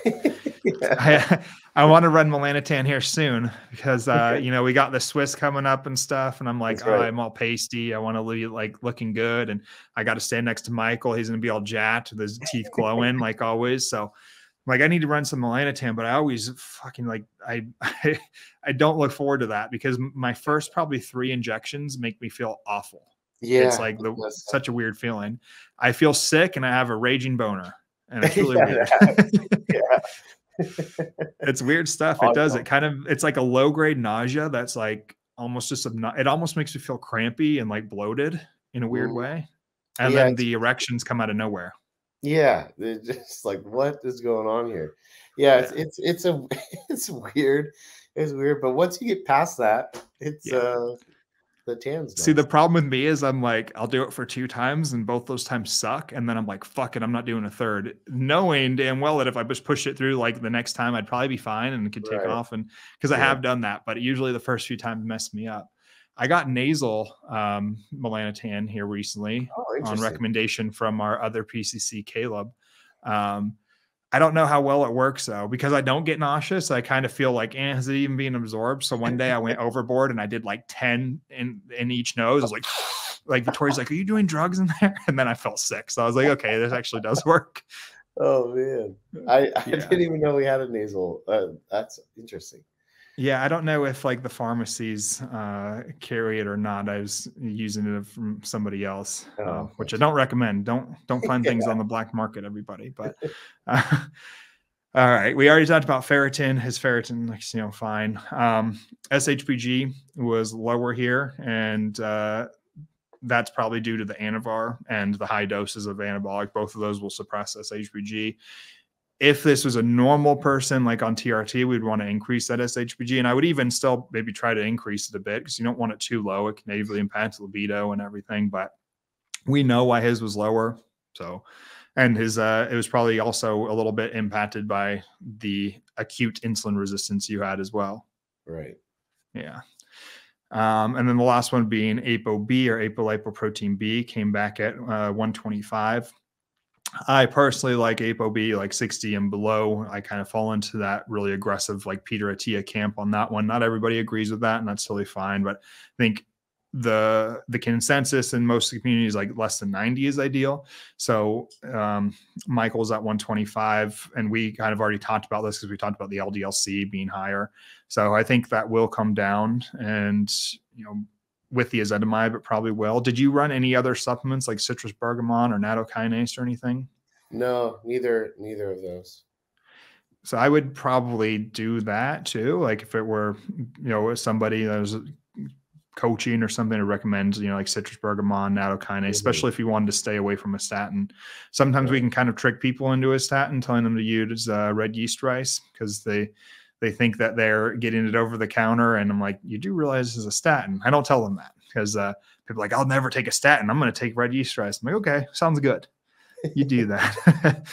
it. Yeah. I want to run melanotan here soon because we got the Swiss coming up and stuff, and I'm like, That's oh, right. I'm all pasty. I want to be like looking good, and I got to stand next to Michael. He's gonna be all jacked with his teeth glowing like always. So Like I need to run some melanotan, but I always fucking like, I don't look forward to that because my first probably 3 injections make me feel awful. It's Yeah. like such a weird feeling. I feel sick and I have a raging boner and it's really weird. Yeah. It's weird stuff. It does. It kind of, it's like a low grade nausea. That's like almost just, it almost makes me feel crampy and like bloated in a weird way. And Yeah, then the erections come out of nowhere. yeah, they're just like, what is going on here? Yeah, it's a it's weird. It's weird, but once you get past that, it's the tan's See, the nice. problem with me is I'm like, I'll do it for 2 times and both those times suck. And then I'm like, fuck it, I'm not doing a third. Knowing damn well that if I just push it through like the next time, I'd probably be fine and could take Right. off. And because I have done that, but usually the first few times mess me up. I got nasal melanotan here recently Oh, on interesting. recommendation from our other PCC, Caleb. I don't know how well it works though, because I don't get nauseous. I kind of feel like, is it even being absorbed? So one day I went overboard and I did like 10 in each nose. I was like Victoria's like, are you doing drugs in there? And then I felt sick. So I was like, okay, this actually does work. Oh man, I didn't even know we had a nasal. That's interesting. Yeah, I don't know if like the pharmacies carry it or not. I was using it from somebody else, which I don't recommend. Don't find things on the black market, everybody. But all right, we already talked about ferritin. His ferritin, like, fine. SHBG was lower here, and that's probably due to the Anavar and the high doses of anabolic. Both of those will suppress SHBG. If this was a normal person like on TRT, we'd want to increase that SHBG. And I would even still maybe try to increase it a bit because you don't want it too low. It can negatively impact libido and everything. But we know why his was lower. So, and his, it was probably also a little bit impacted by the acute insulin resistance you had as well. Right. Yeah. And then the last one being ApoB or apolipoprotein B came back at 125. I personally like ApoB, like 60 and below. I kind of fall into that really aggressive, like Peter Attia camp on that one. Not everybody agrees with that, and that's totally fine. But I think the consensus in most communities, like less than 90 is ideal. So Michael's at 125, and we kind of already talked about this because we talked about the LDLC being higher. So I think that will come down, and with the ezetimibe, it probably will. Did you run any other supplements like citrus bergamot or nattokinase or anything? No, neither of those. So I would probably do that too. Like if it were, somebody that was coaching or something to recommend, like citrus bergamot, nattokinase, especially if you wanted to stay away from a statin. Sometimes we can kind of trick people into a statin, telling them to use red yeast rice because they think that they're getting it over the counter. And I'm like, you do realize this is a statin. I don't tell them that because people are like, I'll never take a statin. I'm going to take red yeast rice. I'm like, okay, sounds good. You do that.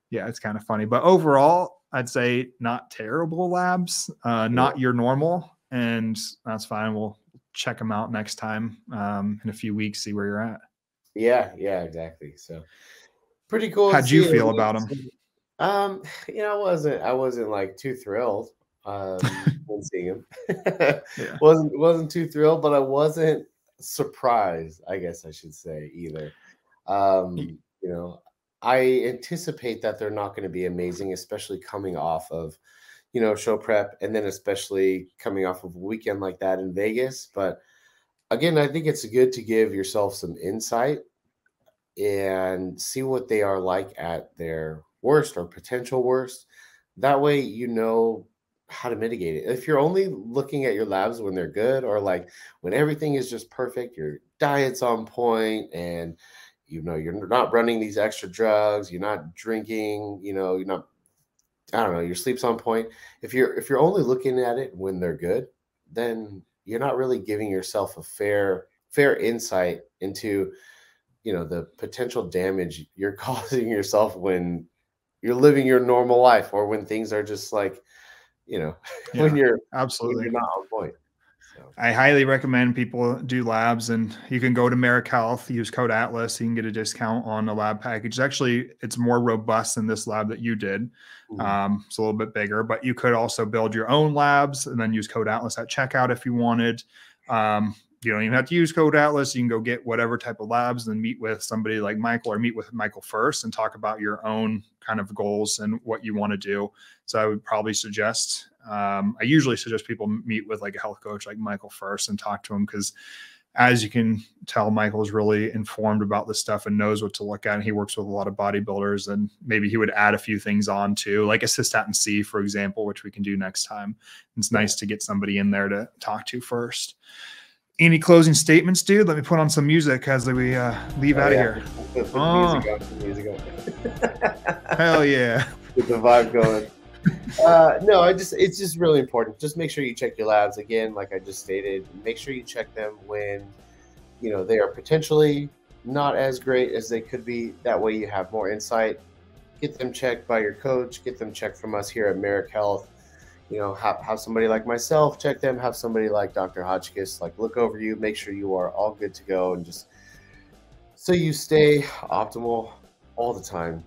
Yeah, it's kind of funny. But overall, I'd say not terrible labs, not your normal. And that's fine. We'll check them out next time in a few weeks, see where you're at. Yeah, exactly. So pretty cool. How'd you feel about them? I wasn't like too thrilled when seeing him. wasn't too thrilled, but I wasn't surprised, I guess I should say, either. I anticipate that they're not going to be amazing, especially coming off of, show prep, and then especially coming off of a weekend like that in Vegas. But again, I think it's good to give yourself some insight and see what they are like at their worst or potential worst. That way, you know how to mitigate it. If you're only looking at your labs when they're good, or like when everything is just perfect, your diet's on point, and you're not running these extra drugs, you're not drinking, you're not, I don't know, your sleep's on point. If you're only looking at it when they're good, then you're not really giving yourself a fair insight into the potential damage you're causing yourself when you're living your normal life, or when things are just like, when you're not on point. So I highly recommend people do labs, and you can go to Marek Health, use code Atlas. You can get a discount on the lab package. Actually, it's more robust than this lab that you did. It's a little bit bigger, but you could also build your own labs and then use code Atlas at checkout if you wanted. You don't even have to use Code Atlas. You can go get whatever type of labs and then meet with somebody like Michael, or meet with Michael first and talk about your own kind of goals and what you want to do. So I would probably suggest, I usually suggest people meet with like a health coach like Michael first and talk to him, because as you can tell, Michael's really informed about this stuff and knows what to look at. And he works with a lot of bodybuilders, and maybe he would add a few things on too, like a cystatin C, for example, which we can do next time. It's nice to get somebody in there to talk to first. Any closing statements, dude? Let me put on some music as we leave out of here. Hell yeah. Get the vibe going. No, it's just really important. Just make sure you check your labs again, like I just stated. Make sure you check them when, you know, they are potentially not as great as they could be. That way you have more insight. Get them checked by your coach. Get them checked from us here at Marek Health. You know, have somebody like myself check them. Have somebody like Dr. Hotchkiss like look over you, make sure you are all good to go, and just so you stay optimal all the time.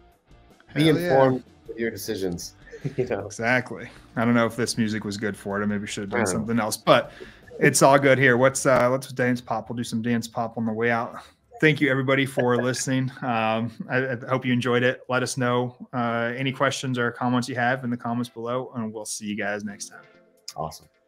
Be informed with your decisions. You know, exactly. I don't know if this music was good for it. I maybe should have done something else, but it's all good here. Let's dance pop. We'll do some dance pop on the way out. Thank you everybody for listening. I hope you enjoyed it. Let us know any questions or comments you have in the comments below, and we'll see you guys next time. Awesome.